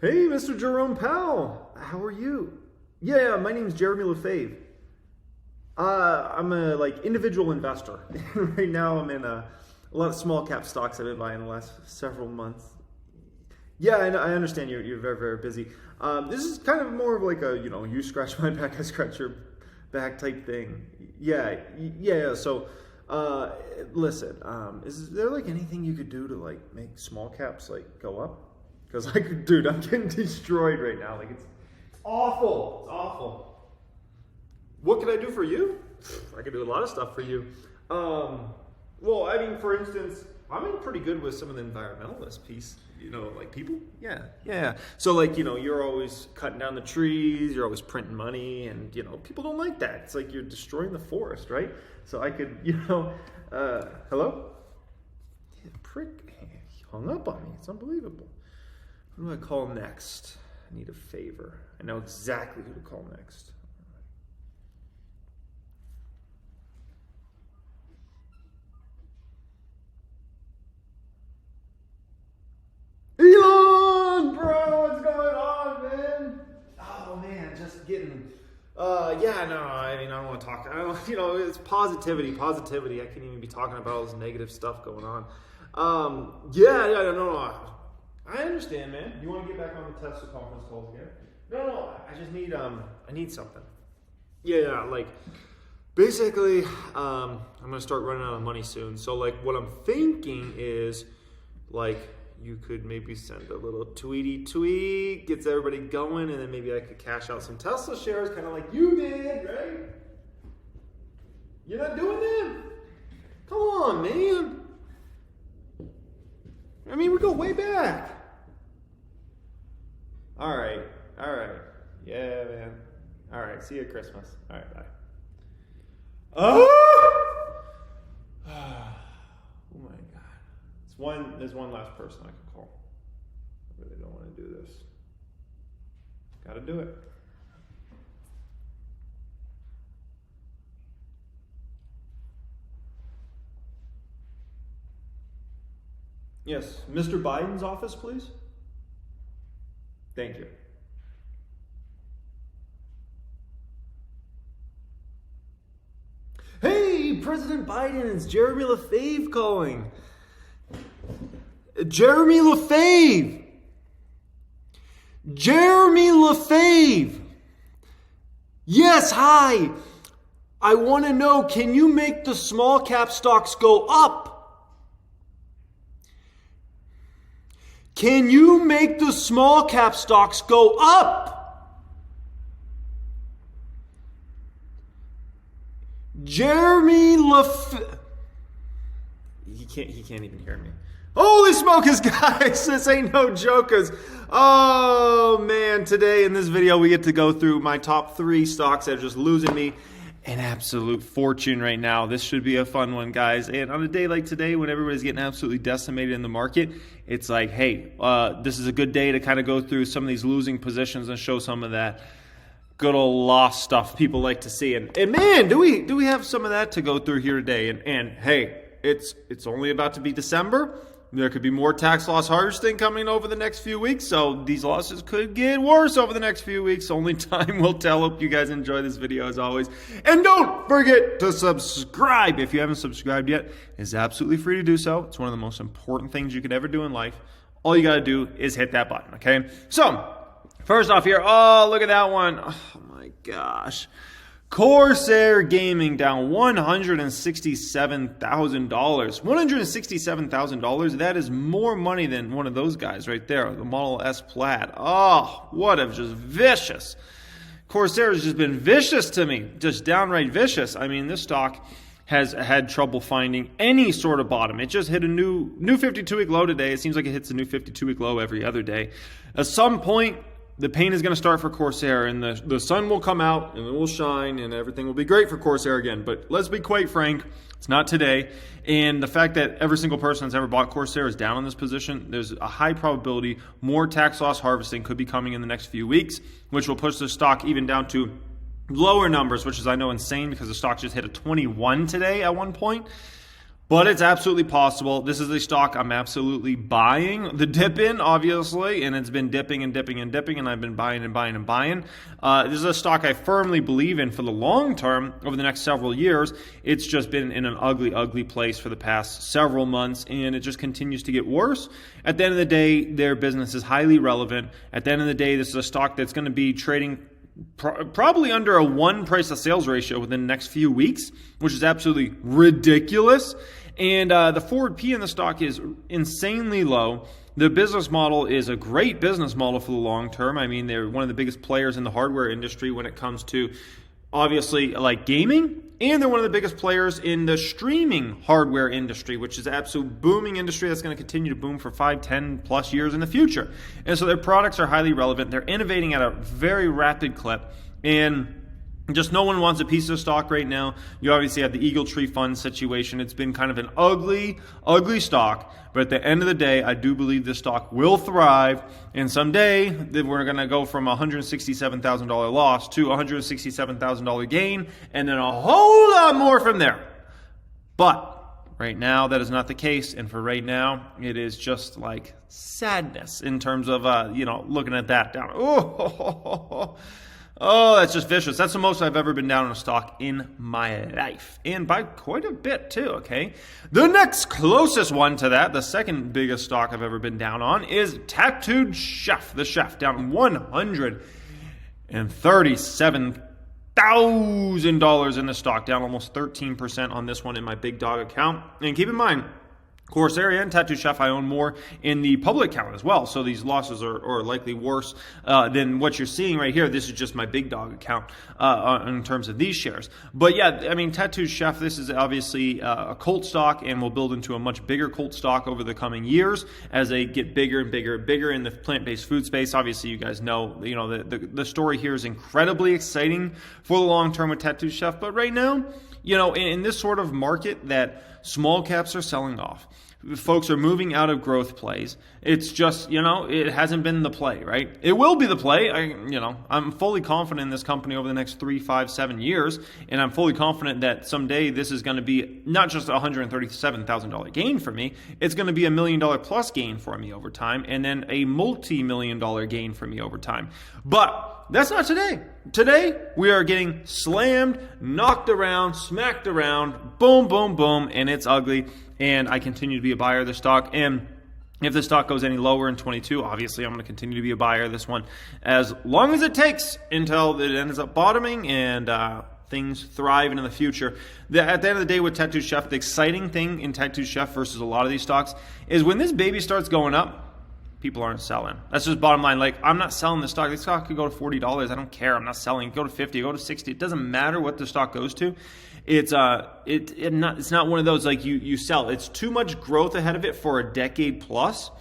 Hey, Mr. Jerome Powell. How are you? Yeah, my name's Jeremy Lefebvre. I'm a individual investor. Right now I'm in a lot of small cap stocks I've been buying the last several months. Yeah, I understand you're very, very busy. This is kind of more of like a, you scratch my back, I scratch your back type thing. Yeah. So, listen, is there anything you could do to make small caps go up? Because dude, I'm getting destroyed right now. It's awful. It's awful. What can I do for you? I could do a lot of stuff for you. Well, I mean, for instance, I'm in pretty good with some of the environmentalist piece. People. Yeah. So you're always cutting down the trees. You're always printing money, and people don't like that. It's like you're destroying the forest, right? So I could, hello? Yeah, prick, he hung up on me. It's unbelievable. Who do I call next? I need a favor. I know exactly who to call next. Elon, bro, what's going on, man? Oh man, just getting. I don't want to talk. It's positivity. I can't even be talking about all this negative stuff going on. No. I understand, man. You want to get back on the Tesla conference calls again? No. I just need I need something. Yeah. Basically, I'm gonna start running out of money soon. So what I'm thinking is you could maybe send a little tweety tweet, gets everybody going, and then maybe I could cash out some Tesla shares, kind of like you did, right? You're not doing that? Come on, man. I mean, we go way back. All right. Yeah, man. All right, see you at Christmas. All right, bye. Oh my God. There's one last person I could call. I really don't want to do this. Gotta do it. Yes, Mr. Biden's office, please. Thank you. Hey, President Biden, it's Jeremy Lefebvre calling. Jeremy Lefebvre. Yes, hi. I want to know, can you make the small cap stocks go up? Can you make the small cap stocks go up? Jeremy Lefebvre. He can't even hear me. Holy smokers, guys, this ain't no jokers. Oh man, today in this video we get to go through my top 3 stocks that are just losing me an absolute fortune right now. This should be a fun one, guys. And on a day like today, when everybody's getting absolutely decimated in the market, it's like, hey, this is a good day to kind of go through some of these losing positions and show some of that good old lost stuff people like to see. And man, do we have some of that to go through here today? And hey, it's only about to be December. There could be more tax loss harvesting coming over the next few weeks, so these losses could get worse over the next few weeks. Only time will tell. Hope you guys enjoy this video as always. And don't forget to subscribe. If you haven't subscribed yet, it's absolutely free to do so. It's one of the most important things you could ever do in life. All you got to do is hit that button, okay? So, first off here, oh, look at that one. Oh, my gosh. Corsair Gaming down $167,000. $167,000. That is more money than one of those guys right there, the Model S Plaid. Oh, what a just vicious. Corsair has just been vicious to me, just downright vicious. I mean, this stock has had trouble finding any sort of bottom. It just hit a new 52-week low today. It seems like it hits a new 52-week low every other day. At some point, the pain is going to start for Corsair, and the sun will come out, and it will shine, and everything will be great for Corsair again. But let's be quite frank, it's not today. And the fact that every single person that's ever bought Corsair is down in this position, there's a high probability more tax loss harvesting could be coming in the next few weeks, which will push the stock even down to lower numbers, which is, I know, insane because the stock just hit a 21 today at one point. But it's absolutely possible. This is a stock I'm absolutely buying the dip in, obviously, and it's been dipping and dipping and dipping, and I've been buying and buying and buying. This is a stock I firmly believe in for the long term over the next several years. It's just been in an ugly, ugly place for the past several months, and it just continues to get worse. At the end of the day, their business is highly relevant. At the end of the day, this is a stock that's going to be trading probably under a 1 price to sales ratio within the next few weeks, which is absolutely ridiculous. And the forward P in the stock is insanely low. The business model is a great business model for the long term. I mean, they're one of the biggest players in the hardware industry when it comes to, obviously, like gaming. And they're one of the biggest players in the streaming hardware industry, which is an absolute booming industry that's going to continue to boom for 5, 10 plus years in the future. And so their products are highly relevant. They're innovating at a very rapid clip. And just no one wants a piece of stock right now. You obviously have the Eagle Tree Fund situation. It's been kind of an ugly, ugly stock. But at the end of the day, I do believe this stock will thrive. And someday, we're going to go from a $167,000 loss to a $167,000 gain. And then a whole lot more from there. But right now, that is not the case. And for right now, it is just like sadness in terms of, looking at that down. Oh, that's just vicious. That's the most I've ever been down on a stock in my life. And by quite a bit, too, okay? The next closest one to that, the second biggest stock I've ever been down on, is Tattooed Chef. The Chef, down $137,000 in the stock, down almost 13% on this one in my big dog account. And keep in mind, Corsair and Tattooed Chef, I own more in the public account as well. So these losses are likely worse than what you're seeing right here. This is just my big dog account in terms of these shares. But yeah, I mean, Tattooed Chef, this is obviously a cult stock and will build into a much bigger cult stock over the coming years as they get bigger and bigger and bigger in the plant-based food space. Obviously, you guys know, the story here is incredibly exciting for the long term with Tattooed Chef. But right now, in this sort of market that small caps are selling off, folks are moving out of growth plays. It's just, it hasn't been the play, right? It will be the play. I'm fully confident in this company over the next 3, 5, 7 years. And I'm fully confident that someday this is going to be not just a $137,000 gain for me. It's going to be $1 million plus gain for me over time. And then a multi-million-dollar gain for me over time. But that's not today. Today, we are getting slammed, knocked around, smacked around, boom, boom, boom, and it's ugly. And I continue to be a buyer of the stock. And if the stock goes any lower in 22, obviously I'm going to continue to be a buyer of this one as long as it takes until it ends up bottoming and things thrive in the future. At the end of the day with Tattooed Chef, the exciting thing in Tattooed Chef versus a lot of these stocks is when this baby starts going up, people aren't selling. That's just bottom line. Like, I'm not selling this stock. This stock could go to $40. I don't care. I'm not selling. Go to 50, go to 60. It doesn't matter what the stock goes to. It's not one of those like you sell. It's too much growth ahead of it for a decade plus.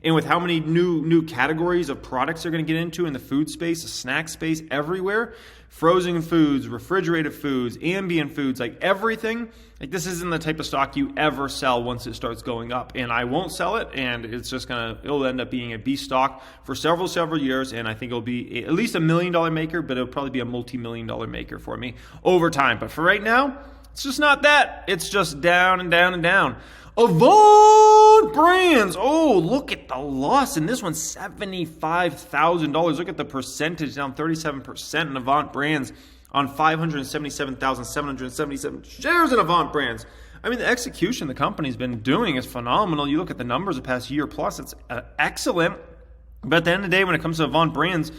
And with how many new categories of products they're going to get into in the food space, the snack space, everywhere, frozen foods, refrigerated foods, ambient foods, like everything, like this isn't the type of stock you ever sell once it starts going up. And I won't sell it, and it'll end up being a B stock for several years, and I think it'll be at least $1 million maker, but it'll probably be a multi-million-dollar maker for me over time. But for right now, it's just not that. It's just down and down and down. Avant Brands. Oh, look at the loss in this one, $75,000. Look at the percentage, down 37% in Avant Brands on 577,777 shares in Avant Brands. I mean, the execution the company's been doing is phenomenal. You look at the numbers the past year plus, it's excellent. But at the end of the day, when it comes to Avant Brands,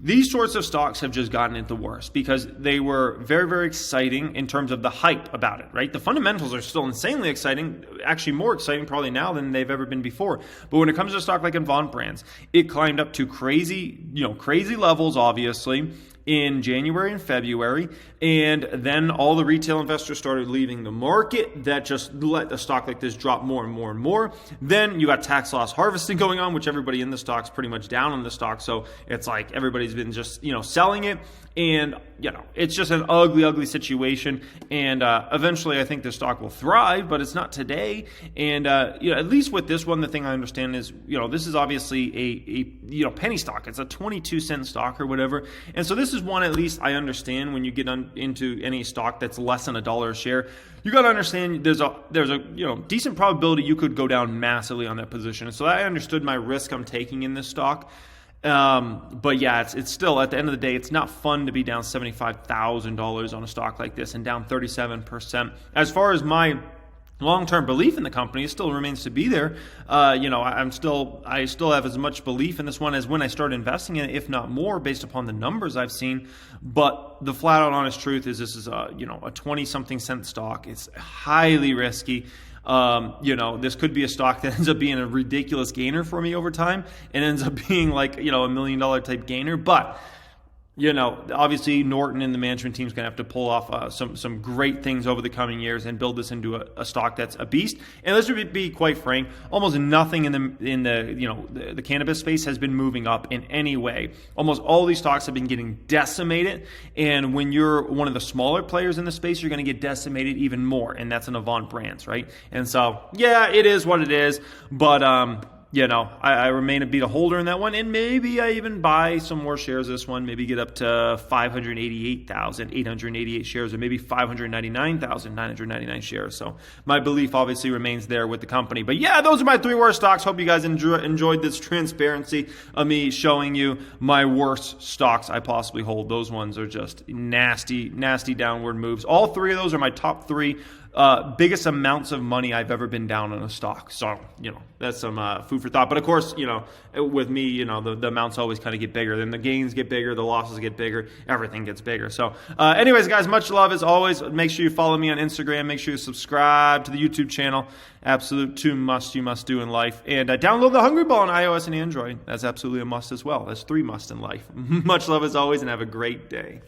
these sorts of stocks have just gotten it the worst because they were very, very exciting in terms of the hype about it, right? The fundamentals are still insanely exciting, actually more exciting probably now than they've ever been before. But when it comes to a stock like Avant Brands, it climbed up to crazy levels, obviously, in January and February, and then all the retail investors started leaving the market. That just let the stock like this drop more and more and more. Then you got tax loss harvesting going on, which everybody in the stock's pretty much down on the stock. So it's like everybody's been just selling it, and it's just an ugly situation. And eventually, I think the stock will thrive, but it's not today. And at least with this one, the thing I understand is this is obviously a penny stock. It's a 22-cent stock or whatever, and so this this is one at least I understand when you get into any stock that's less than $1 a share. You got to understand there's a decent probability you could go down massively on that position. So I understood my risk I'm taking in this stock. But yeah, it's still, at the end of the day, it's not fun to be down $75,000 on a stock like this and down 37%. As far as my long-term belief in the company, it still remains to be there. I still have as much belief in this one as when I started investing in it, if not more, based upon the numbers I've seen. But the flat-out honest truth is this is a 20-something cent stock. It's highly risky. This could be a stock that ends up being a ridiculous gainer for me over time and ends up being like, $1 million type gainer. But, obviously Norton and the management team is going to have to pull off some great things over the coming years and build this into a stock that's a beast. And let's be quite frank, almost nothing in the cannabis space has been moving up in any way. Almost all these stocks have been getting decimated. And when you're one of the smaller players in the space, you're going to get decimated even more. And that's an Avant Brands, right? And so, yeah, it is what it is. But, I remain a holder in that one, and maybe I even buy some more shares of this one, maybe get up to 588,888 shares, or maybe 599,999 shares. So my belief obviously remains there with the company. But yeah, those are my 3 worst stocks. Hope you guys enjoyed this transparency of me showing you my worst stocks I possibly hold. Those ones are just nasty, nasty downward moves. All 3 of those are my top 3 biggest amounts of money I've ever been down on a stock. So, that's some food for thought. But of course, with me, the amounts always kind of get bigger. Then the gains get bigger, the losses get bigger, everything gets bigger. So anyways, guys, much love as always. Make sure you follow me on Instagram. Make sure you subscribe to the YouTube channel. Absolute 2 musts you must do in life. And download the Hungry Ball on iOS and Android. That's absolutely a must as well. That's 3 musts in life. Much love as always, and have a great day.